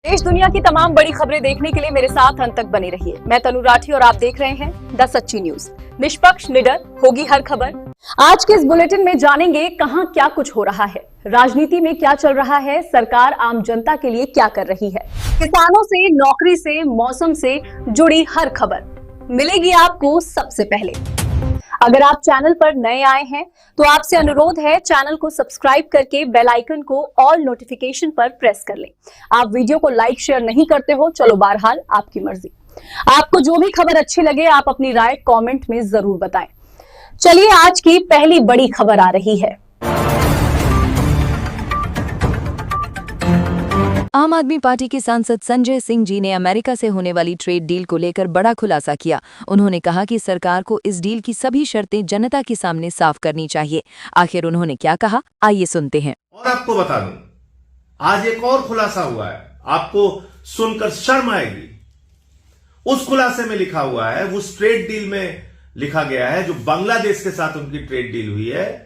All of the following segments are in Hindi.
देश दुनिया की तमाम बड़ी खबरें देखने के लिए मेरे साथ अंत तक बने रहिए। मैं तनु राठी और आप देख रहे हैं द सच्ची न्यूज। निष्पक्ष, निडर होगी हर खबर। आज के इस बुलेटिन में जानेंगे कहां क्या कुछ हो रहा है, राजनीति में क्या चल रहा है, सरकार आम जनता के लिए क्या कर रही है। किसानों से, नौकरी से, मौसम से जुड़ी हर खबर मिलेगी आपको सबसे पहले। अगर आप चैनल पर नए आए हैं तो आपसे अनुरोध है चैनल को सब्सक्राइब करके बेल आइकन को ऑल नोटिफिकेशन पर प्रेस कर लें। आप वीडियो को लाइक शेयर नहीं करते हो, चलो बहरहाल आपकी मर्जी। आपको जो भी खबर अच्छी लगे आप अपनी राय कमेंट में जरूर बताएं। चलिए आज की पहली बड़ी खबर आ रही है। आम आदमी पार्टी के सांसद संजय सिंह जी ने अमेरिका से होने वाली ट्रेड डील को लेकर बड़ा खुलासा किया। उन्होंने कहा कि सरकार को इस डील की सभी शर्तें जनता के सामने साफ करनी चाहिए। आखिर उन्होंने क्या कहा, आइए सुनते हैं। और आपको बता दूं, आज एक और खुलासा हुआ है, आपको सुनकर शर्म आएगी। उस खुलासे में लिखा हुआ है, उस ट्रेड डील में लिखा गया है जो बांग्लादेश के साथ उनकी ट्रेड डील हुई है,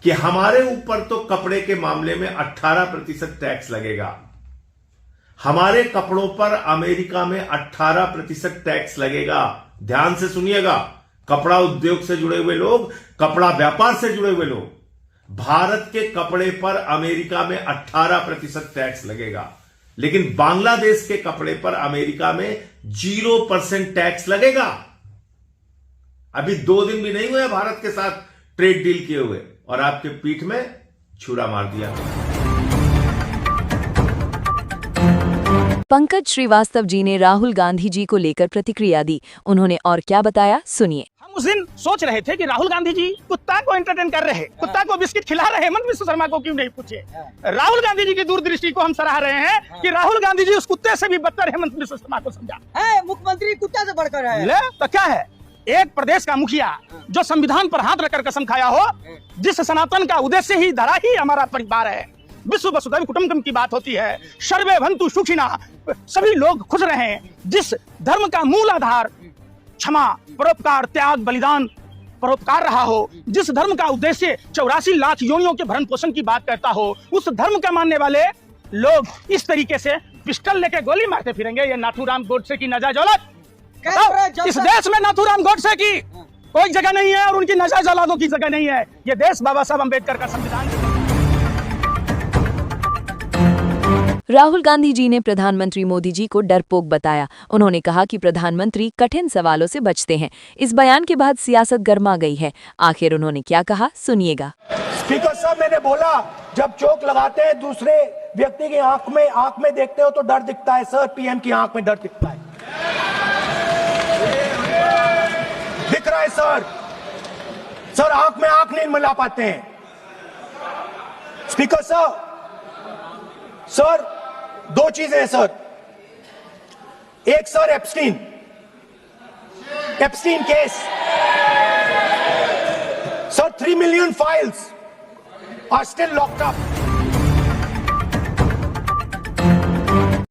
कि हमारे ऊपर तो कपड़े के मामले में 18% टैक्स लगेगा। हमारे कपड़ों पर अमेरिका में 18% टैक्स लगेगा। ध्यान से सुनिएगा, कपड़ा उद्योग से जुड़े हुए लोग, कपड़ा व्यापार से जुड़े हुए लोग, भारत के कपड़े पर अमेरिका में 18% टैक्स लगेगा, लेकिन बांग्लादेश के कपड़े पर अमेरिका में 0% टैक्स लगेगा। अभी 2 दिन भी नहीं हुए भारत के साथ ट्रेड डील किए हुए और आपके पीठ में छुरा मार दिया। पंकज श्रीवास्तव जी ने राहुल गांधी जी को लेकर प्रतिक्रिया दी। उन्होंने और क्या बताया, सुनिए। हम उस दिन सोच रहे थे कि राहुल गांधी जी कुत्ता को एंटरटेन कर रहे, कुत्ता को बिस्किट खिला रहे, हेमंत बिस्व शर्मा को क्यों नहीं पूछे। राहुल गांधी जी की दूरदृष्टि को हम सराह रहे हैं कि राहुल गांधी जी उस कुत्ते से भी बदतर हेमंत बिस्व शर्मा को समझा है। मुख्यमंत्री कुत्ता से बढ़कर है। ले तो क्या है, एक प्रदेश का मुखिया जो संविधान पर हाथ रखकर कसम खाया हो, जिस सनातन का उद्देश्य ही धरा ही हमारा परिवार है, विश्व वसुधैव कुटुंबकम की बात होती है, सर्वे भवन्तु सुखिनः, सभी लोग खुश रहें, जिस धर्म का मूल आधार क्षमा, परोपकार, त्याग, बलिदान, परोपकार रहा हो, जिस धर्म का उद्देश्य 84 लाख योनियों के भरण पोषण की बात करता हो, उस धर्म का मानने वाले लोग इस तरीके से पिस्टल लेके गोली मारते फिरेंगे। ये नाथूराम गोडसे की नाजायज औलाद, इस देश में नाथूराम गोडसे की कोई जगह नहीं है और उनकी नाजायज औलादों की जगह नहीं है। ये देश बाबा साहब अम्बेडकर का संविधान। राहुल गांधी जी ने प्रधानमंत्री मोदी जी को डरपोक बताया। उन्होंने कहा कि प्रधानमंत्री कठिन सवालों से बचते हैं। इस बयान के बाद सियासत गर्मा गई है। आखिर उन्होंने क्या कहा, सुनिएगा। स्पीकर साहब, मैंने बोला जब चोक लगाते हैं दूसरे व्यक्ति की आंख में देखते हो तो डर दिखता है। सर, पीएम की आंख में डर दिखता है, दिख रहा है सर। सर, आंख में आंख नहीं मिला पाते हैं। स्पीकर साहब, सर 2 चीजें हैं सर। एक sir Epstein case sir, 3 million files are still locked up.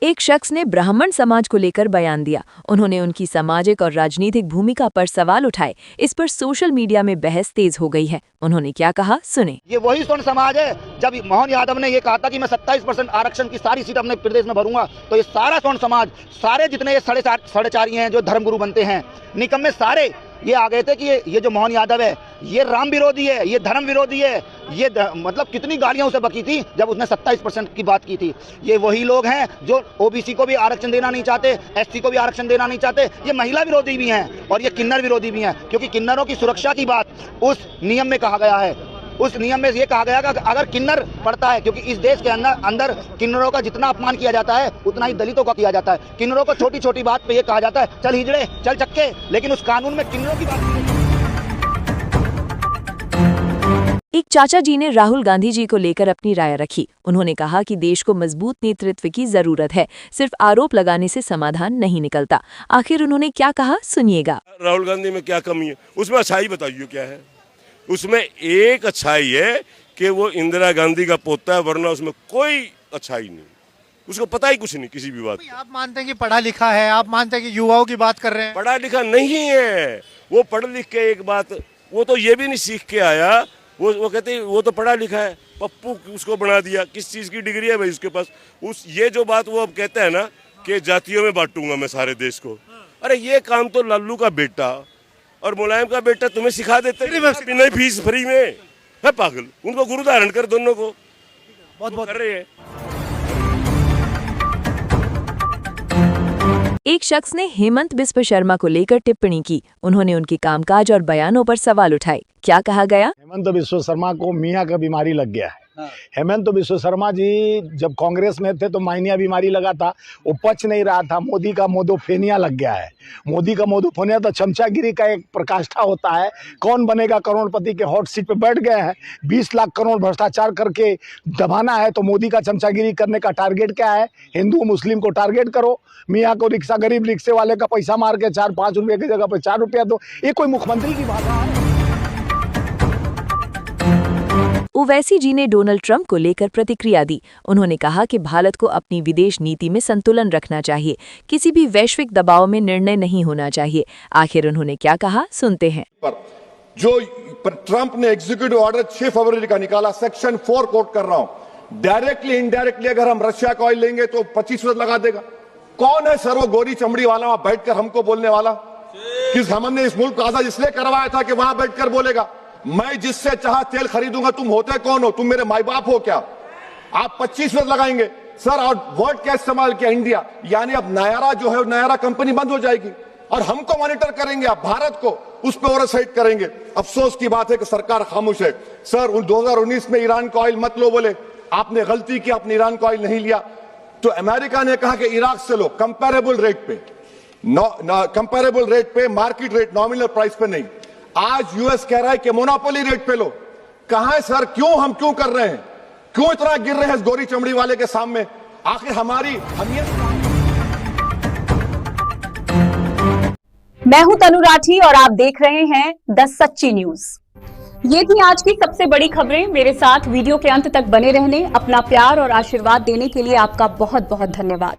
एक शख्स ने ब्राह्मण समाज को लेकर बयान दिया। उन्होंने उनकी सामाजिक और राजनीतिक भूमिका पर सवाल उठाए। इस पर सोशल मीडिया में बहस तेज हो गई है। उन्होंने क्या कहा, सुने। ये वही स्वर्ण समाज है। जब मोहन यादव ने ये कहा था कि मैं 27% आरक्षण की सारी सीट अपने प्रदेश में भरूंगा, तो ये सारा स्वर्ण समाज, सारे जितने ये साढ़े चार हैं जो धर्मगुरु बनते हैं, निकम्मे सारे ये आ गए थे कि ये जो मोहन यादव है ये राम विरोधी है, ये धर्म विरोधी है। ये मतलब कितनी गालियां उसे बकी थी जब उसने 27% की बात की थी। ये वही लोग हैं जो ओबीसी को भी आरक्षण देना नहीं चाहते, एससी को भी आरक्षण देना नहीं चाहते। ये महिला विरोधी भी हैं और ये किन्नर विरोधी भी हैं, क्योंकि किन्नरों की सुरक्षा की बात उस नियम में कहा गया है। उस नियम में ये कहा गया कि अगर किन्नर पड़ता है, क्योंकि इस देश के अंदर किन्नरों का जितना अपमान किया जाता है उतना ही दलितों का किया जाता है। किन्नरों को छोटी छोटी बात पे ये कहा जाता है चल हिजड़े, चल चक्के, लेकिन उस कानून में किन्नरों की बात नहीं। एक चाचा जी ने राहुल गांधी जी को लेकर अपनी राय रखी। उन्होंने कहा कि देश को मजबूत नेतृत्व की जरूरत है, सिर्फ आरोप लगाने से समाधान नहीं निकलता। आखिर उन्होंने क्या कहा, सुनिएगा। राहुल गांधी में क्या कमी है, उसमें अच्छाई बताइए क्या है। उसमें एक अच्छाई है कि वो इंदिरा गांधी का पोता है, वरना उसमें कोई अच्छाई नहीं। उसको पता ही कुछ नहीं किसी भी बात। आप मानते हैं कि पढ़ा लिखा है, आप मानते हैं कि युवाओं की बात कर रहे हैं। पढ़ा लिखा नहीं है वो, पढ़ लिख के एक बात, वो तो ये भी नहीं सीख के आया वो कहते हैं वो तो पढ़ा लिखा है, पप्पू उसको बना दिया, किस चीज़ की डिग्री है भाई उसके पास। ये जो बात वो अब कहते हैं ना कि जातियों में बांटूंगा मैं सारे देश को, अरे ये काम तो लल्लू का बेटा और मुलायम का बेटा तुम्हें सिखा देते हैं बिना फीस फ्री में, है पागल। उनको गुरु धारण कर दोनों को, बहुत बहुत कर रहे हैं। एक शख्स ने हेमंत बिस्व शर्मा को लेकर टिप्पणी की। उन्होंने उनके कामकाज और बयानों पर सवाल उठाए। क्या कहा गया? हेमंत बिस्व शर्मा को मियाँ का बीमारी लग गया है। हेमंत बिस्व शर्मा जी जब कांग्रेस में थे तो माइनिया बीमारी लगा था, वो पच नहीं रहा था। मोदी का मोदोफेनिया लग गया है। मोदी का मोदोफेनिया तो चमचागिरी का एक प्रकाष्ठा होता है। कौन बनेगा करोड़पति के हॉट सीट पे बैठ गए हैं। 20 लाख करोड़ भ्रष्टाचार करके दबाना है तो मोदी का चमचागिरी करने का टारगेट क्या है? हिंदू मुस्लिम को टारगेट करो, मियाँ को रिक्शा गरीब रिक्शे वाले का पैसा मार के 4-5 रुपये की जगह पे 4 रुपया दो। ये कोई मुख्यमंत्री की भाषा है? ओवैसी जी ने डोनाल्ड ट्रंप को लेकर प्रतिक्रिया दी। उन्होंने कहा कि भारत को अपनी विदेश नीति में संतुलन रखना चाहिए, किसी भी वैश्विक दबाव में निर्णय नहीं होना चाहिए। आखिर उन्होंने क्या कहा, सुनते हैं। जो ट्रंप ने एग्जीक्यूटिव ऑर्डर 6 फरवरी का निकाला, सेक्शन 4 कोट कर रहा हूं, डायरेक्टली इनडायरेक्टली अगर हम रशिया का ऑयल लेंगे तो 25% लगा देगा। कौन है सर वो गोरी चमड़ी वाला वहां बैठकर हमको बोलने वाला? किस हमने इस मुल्क को आजाद इसलिए करवाया था कि वहां बैठकर बोलेगा मैं जिससे चाह तेल खरीदूंगा। तुम होते कौन हो? तुम मेरे माई बाप हो क्या? आप 25% लगाएंगे सर। और वर्ड क्या इस्तेमाल किया? इंडिया, यानी अब नायरा जो है नायरा कंपनी बंद हो जाएगी और हमको मॉनिटर करेंगे, आप भारत को उस पर ओवरसाइट करेंगे। अफसोस की बात है कि सरकार खामोश है। सर 2019 में ईरान का ऑयल मत लो, बोले आपने गलती की, आपने ईरान का ऑयल नहीं लिया। तो अमेरिका ने कहा कि इराक से लो, कंपेरेबल रेट पे, कंपेरेबल रेट पे, मार्केट रेट, नॉमिनल प्राइस पे नहीं। आज यूएस कह रहा है कि मोनोपोली रेट पे लो। कहां है सर? क्यों कर रहे हैं? क्यों इतना गिर रहे हैं इस गोरी चमड़ी वाले के सामने? आखिर हमारी हमियत। मैं हूं तनु राठी और आप देख रहे हैं द सच्ची न्यूज। ये थी आज की सबसे बड़ी खबरें। मेरे साथ वीडियो के अंत तक बने रहने, अपना प्यार और आशीर्वाद देने के लिए आपका बहुत बहुत धन्यवाद।